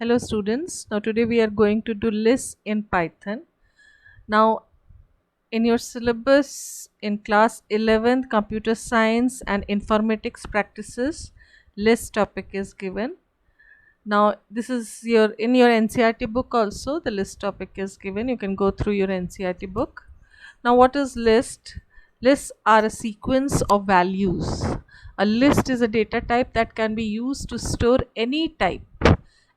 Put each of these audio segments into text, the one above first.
Hello students, now today we are going to do lists in Python. Now in your syllabus in class 11th computer science and informatics practices, list topic is given. Now this is in your NCERT book also, the list topic is given. You can go through your NCERT book. Now what is list? Lists are a sequence of values. A list is a data type that can be used to store any type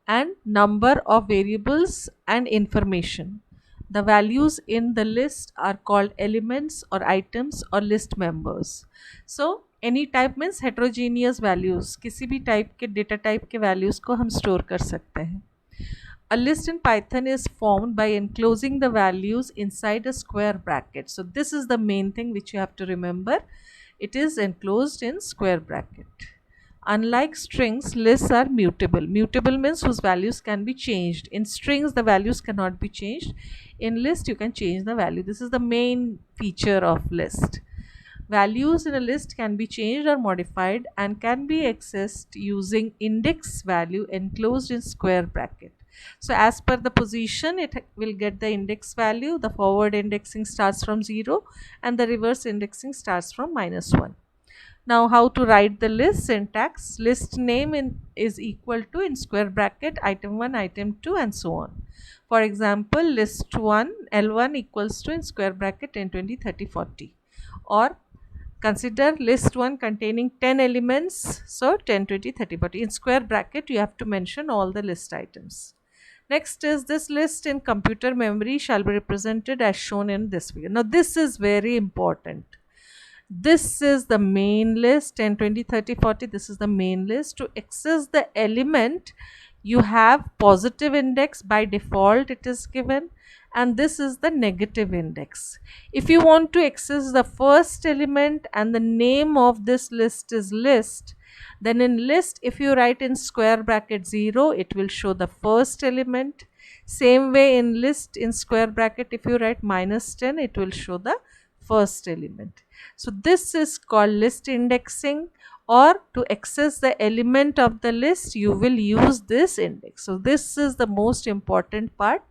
and number of variables and information. The values in the list are called elements or items or list members. So any type means heterogeneous values. किसी भी type के data type के values को हम store कर सकते हैं. A list in Python is formed by enclosing the values inside a square bracket. So this is the main thing which you have to remember. It is enclosed in square bracket. Unlike strings, lists are mutable. Mutable means whose values can be changed. In strings, the values cannot be changed. In list, you can change the value. This is the main feature of list. Values in a list can be changed or modified and can be accessed using index value enclosed in square bracket. So as per the position, it will get the index value. The forward indexing starts from 0 and the reverse indexing starts from -1. Now how to write the list syntax? List name is equal to in square bracket item 1, item 2 and so on. For example, list 1 L1 equals to in square bracket 10, 20, 30, 40. Or consider list 1 containing 10 elements. So 10, 20, 30, 40. In square bracket you have to mention all the list items. Next is this list in computer memory shall be represented as shown in this figure. Now this is very important. This is the main list 10, 20, 30, 40. This is the main list. To access the element, you have positive index by default, it is given, and this is the negative index. If you want to access the first element and the name of this list is list, then in list, if you write in square bracket 0, it will show the first element. Same way in list in square bracket, if you write -10, it will show the first element. So this is called list indexing, or to access the element of the list you will use this index. So this is the most important part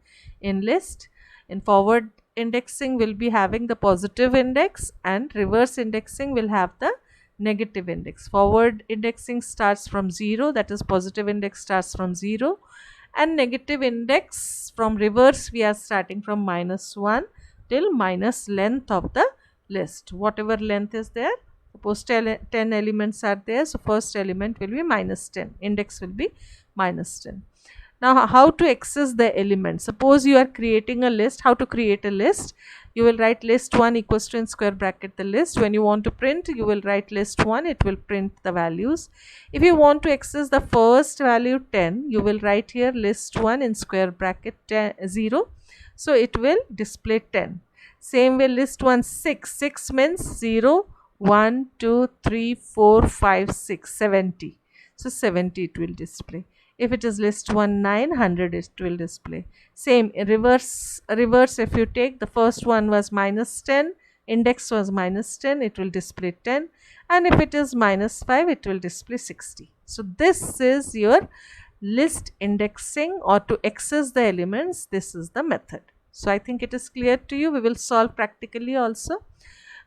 in list. In forward indexing will be having the positive index and reverse indexing will have the negative index. Forward indexing starts from 0, that is positive index starts from 0, and negative index from reverse we are starting from -1 till minus length of the list, whatever length is there. Suppose 10 elements are there, so first element will be -10, index will be -10. Now how to access the element? Suppose you are creating a list. How to create a list? You will write list 1 equals to in square bracket the list. When you want to print, you will write list 1, it will print the values. If you want to access the first value 10, you will write here list 1 in square bracket 0, so it will display 10. Same way list 1 6 means 0, 1, 2, 3, 4, 5, 6, 70. So 70 it will display. If it is list 1 900, it will display. Same reverse if you take the first one was -10, index was -10, it will display 10, and if it is -5, it will display 60. So this is your list indexing, or to access the elements, this is the method. So I think it is clear to you. We will solve practically also.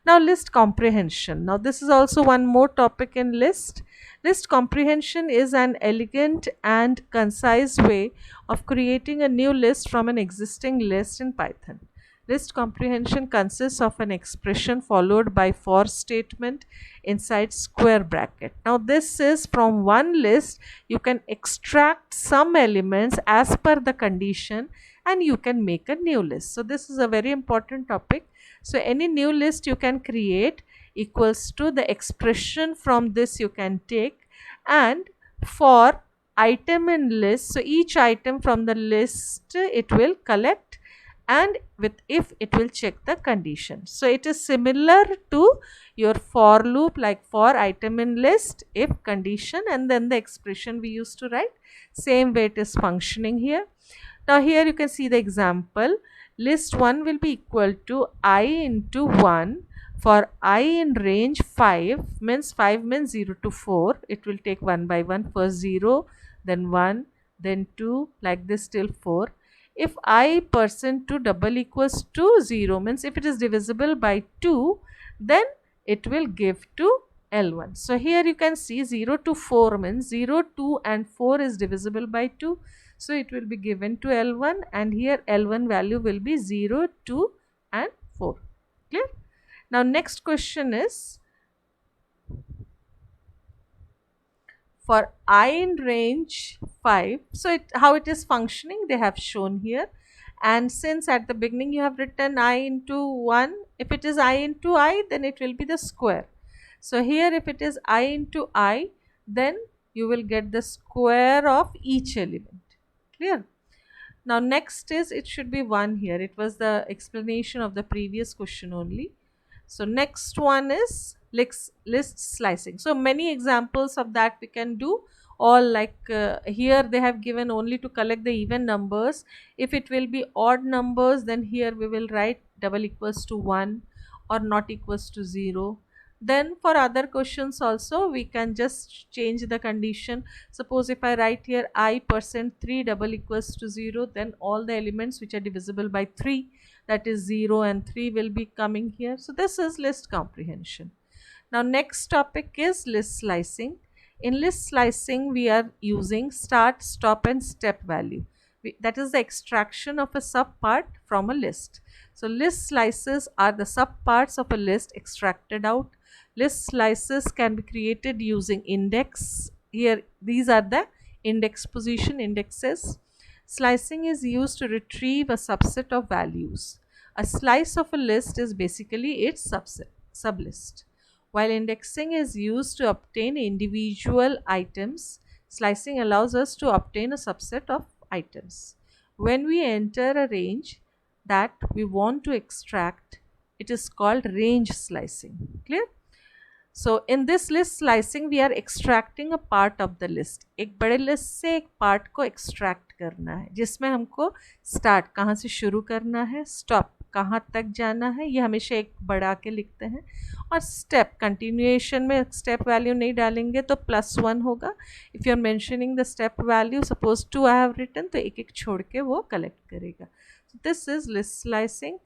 Now list comprehension. Now this is also one more topic in list. List comprehension is an elegant and concise way of creating a new list from an existing list in Python. List comprehension consists of an expression followed by for statement inside square bracket. Now this is from one list you can extract some elements as per the condition and you can make a new list. So this is a very important topic. So any new list you can create equals to the expression from this you can take, and for item in list, so each item from the list it will collect, and with if it will check the condition. So it is similar to your for loop, like for item in list, if condition, and then the expression we used to write. Same way it is functioning here. Now here you can see the example. List 1 will be equal to I into 1 for I in range 5, means 5 means 0 to 4. It will take 1 by 1, first 0, then 1, then 2, like this till 4. If I percent 2 double equals to 0, means if it is divisible by 2, then it will give to L1. So here you can see 0 to 4 means 0, 2 and 4 is divisible by 2. So it will be given to L1, and here L1 value will be 0, 2 and 4. Clear? Now next question is, for I in range 5, so how it is functioning they have shown here. And since at the beginning you have written I into 1, if it is I into I, then it will be the square. So here if it is I into I, then you will get the square of each element. Clear? Now next is, it should be 1 here. It was the explanation of the previous question only. So next one is list slicing. So many examples of that we can do. All like here they have given only to collect the even numbers. If it will be odd numbers, then here we will write double equals to 1 or not equals to 0. Then for other questions also we can just change the condition. Suppose if I write here I percent 3 double equals to 0, then all the elements which are divisible by 3, that is 0 and 3, will be coming here. So this is list comprehension. Now next topic is list slicing. In list slicing we are using start, stop and step value. That is the extraction of a subpart from a list. So list slices are the subparts of a list extracted out. List slices can be created using index. Here these are the index position indexes. Slicing is used to retrieve a subset of values. A slice of a list is basically its sublist. While indexing is used to obtain individual items, slicing allows us to obtain a subset of items. When we enter a range that we want to extract, it is called range slicing. Clear? So in this list slicing we are extracting a part of the list. एक बड़े list से एक part को extract करना है, जिसमें हमको start कहाँ से शुरू करना है, stop कहाँ तक जाना है, ये हमेशा एक बढ़ा के लिखते हैं. और step continuation में step value नहीं डालेंगे तो +1 होगा. If you are mentioning the step value, suppose 2 I have written, तो एक एक छोड़ के वो collect करेगा. So this is list slicing.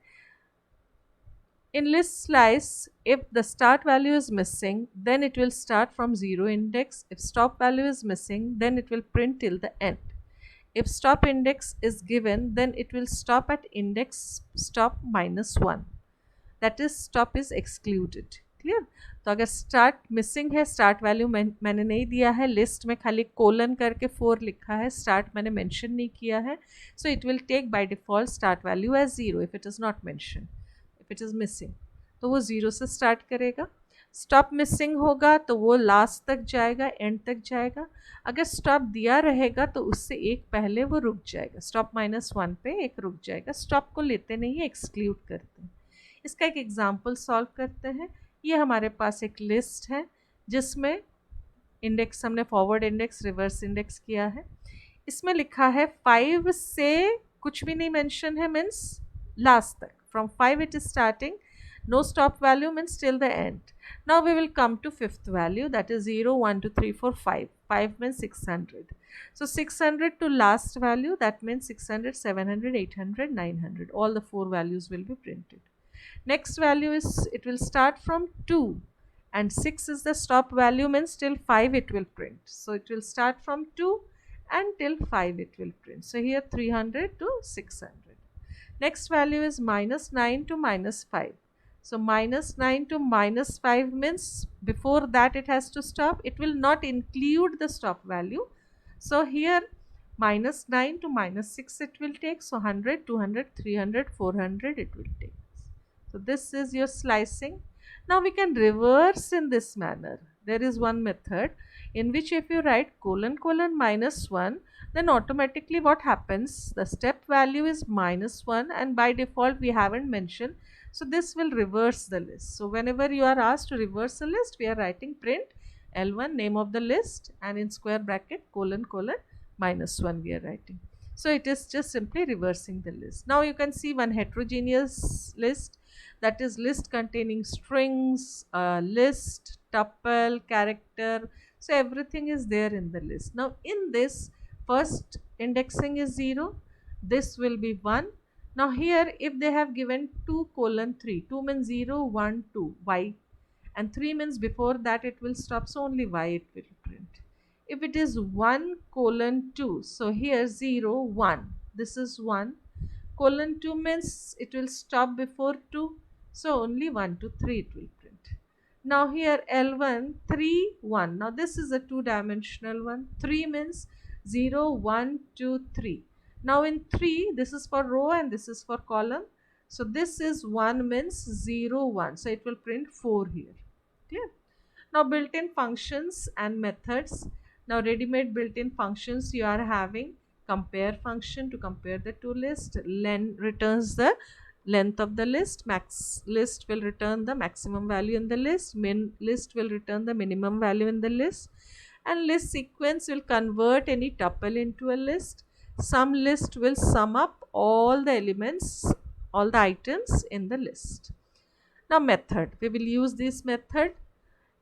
In list slice, if the start value is missing, then it will start from 0 index. If stop value is missing, then it will print till the end. If stop index is given, then it will stop at index stop -1. That is, stop is excluded. Clear? तो अगर start missing है, start value मैंने नहीं दिया है, list में खाली colon करके 4 लिखा है, start मैंने mention नहीं किया है, so it will take by default start value as 0 if it is not mentioned. If it is missing, तो वो 0 से start करेगा. स्टॉप मिसिंग होगा तो वो लास्ट तक जाएगा, एंड तक जाएगा. अगर स्टॉप दिया रहेगा तो उससे एक पहले वो रुक जाएगा, स्टॉप -1 पे एक रुक जाएगा. स्टॉप को लेते नहीं है, एक्सक्लूड करते हैं. इसका एक एग्जांपल सॉल्व करते हैं. ये हमारे पास एक लिस्ट है जिसमें इंडेक्स हमने फॉरवर्ड इंडेक्स रिवर्स इंडेक्स किया है. इसमें लिखा है 5 से कुछ भी नहीं मेंशन है, मीन्स लास्ट तक. From 5 it is starting, no stop value means till the end. Now we will come to fifth value, that is 0, 1, 2, 3, 4, 5. 5 means 600. So 600 to last value, that means 600, 700, 800, 900. All the 4 values will be printed. Next value is, it will start from 2 and 6 is the stop value, means till 5 it will print. So it will start from 2 and till 5 it will print. So here 300 to 600. Next value is -9 to -5. So -9 to -5 means before that it has to stop. It will not include the stop value. So here -9 to -6 it will take. So 100, 200, 300, 400 it will take. So this is your slicing. Now we can reverse in this manner. There is one method in which if you write colon colon -1, then automatically what happens, the step value is -1 and by default we haven't mentioned, so this will reverse the list. So whenever you are asked to reverse a list, we are writing print L1 name of the list and in square bracket colon colon -1 we are writing. So it is just simply reversing the list. Now you can see one heterogeneous list, that is list containing strings, list, tuple, character. So everything is there in the list. Now in this First indexing is 0, this will be 1. Now here if they have given 2:3, 2 means 0, 1, 2, y, and 3 means before that it will stop, so only y it will print. If it is 1:2, so here 0, 1, this is 1, colon 2 means it will stop before 2, so only 1 to 3 it will print. Now here L1 3 1, now this is a two-dimensional one. 3 means 0 1 2 3. Now in 3 this is for row and this is for column, so this is 1 means 0 1, so it will print 4 here. Clear? Now built-in functions and methods. Now ready-made built-in functions you are having compare function to compare the two lists. Len returns the length of the list. Max list will return the maximum value in the list. Min list will return the minimum value in the list. And list sequence will convert any tuple into a list. Sum list will sum up all the elements, all the items in the list. Now method, we will use this method.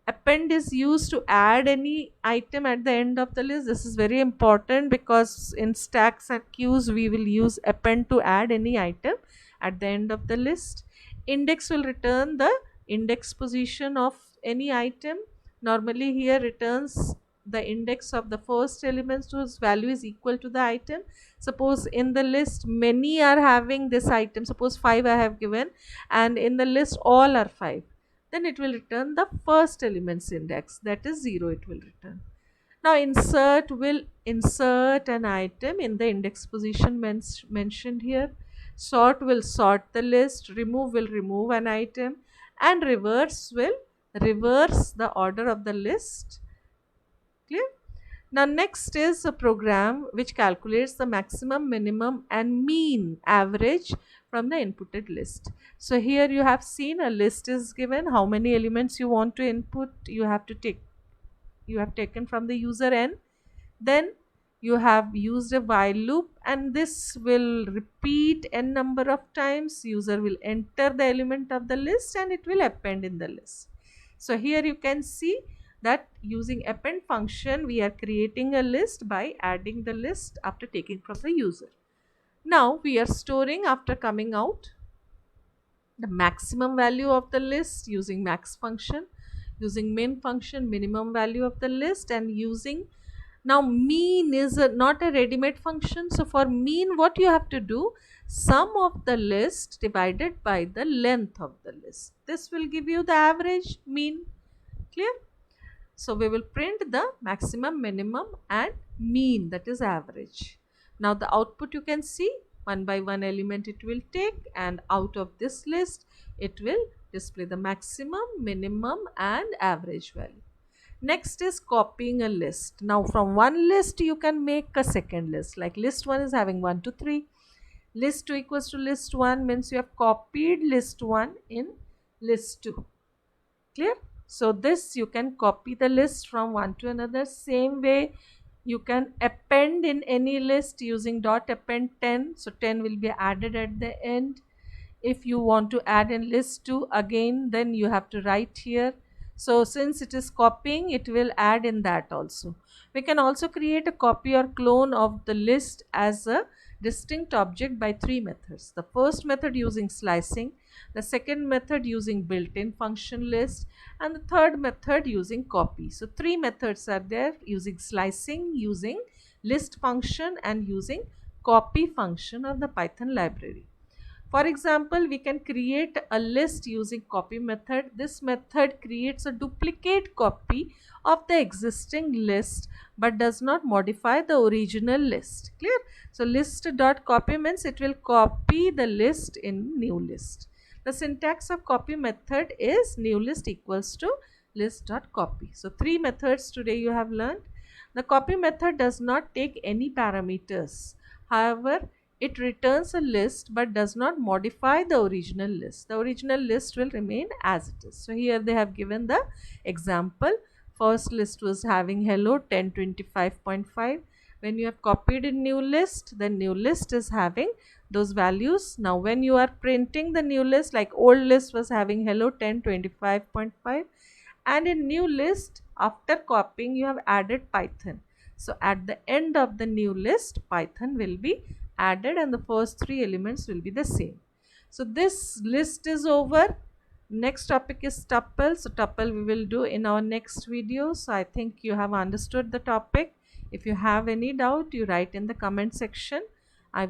Append is used to add any item at the end of the list. This is very important because in stacks and queues we will use append to add any item at the end of the list. Index will return the index position of any item. Normally here returns the index of the first elements whose value is equal to the item. Suppose in the list many are having this item, suppose 5 I have given, and in the list all are 5, then it will return the first element's index, that is 0 it will return. Now insert will insert an item in the index position mentioned here. Sort will sort the list. Remove will remove an item, and reverse will reverse the order of the list. Clear? Now next is a program which calculates the maximum, minimum and mean average from the inputted list. So here you have seen a list is given, how many elements you want to input, you have taken from the user n, then you have used a while loop and this will repeat n number of times. User will enter the element of the list and it will append in the list. So here you can see that using append function we are creating a list by adding the list after taking from the user. Now we are storing after coming out the maximum value of the list using max function, using min function minimum value of the list, and using, now mean is not a ready-made function, so for mean what you have to do, sum of the list divided by the length of the list, this will give you the average mean. Clear? So we will print the maximum, minimum and mean, that is average. Now the output you can see, one by one element it will take, and out of this list it will display the maximum, minimum and average value. Next is copying a list. Now from one list you can make a second list, like list 1 is having 1 to 3. List 2 equals to list 1 means you have copied list 1 in list 2. Clear? So this you can copy the list from one to another. Same way you can append in any list using dot append 10. So 10 will be added at the end. If you want to add in list 2 again, then you have to write here. So since it is copying, it will add in that also. We can also create a copy or clone of the list as a distinct object by 3 methods. The first method using slicing, the second method using built-in function list, and the third method using copy. So 3 methods are there, using slicing, using list function and using copy function of the Python library. For example, we can create a list using copy method. This method creates a duplicate copy of the existing list but does not modify the original list. Clear? So list.copy means it will copy the list in new list. The syntax of copy method is new list equals to list.copy. So 3 methods today you have learned. The copy method does not take any parameters. However, it returns a list but does not modify the original list. The original list will remain as it is. So here they have given the example. First list was having hello 1025.5. When you have copied in new list, the new list is having those values. Now when you are printing the new list, like old list was having hello 1025.5, and in new list after copying you have added Python. So at the end of the new list, Python will be added and the first three elements will be the same. So this list is over. Next topic is tuple. So tuple we will do in our next video. So I think you have understood the topic. If you have any doubt, you write in the comment section. I will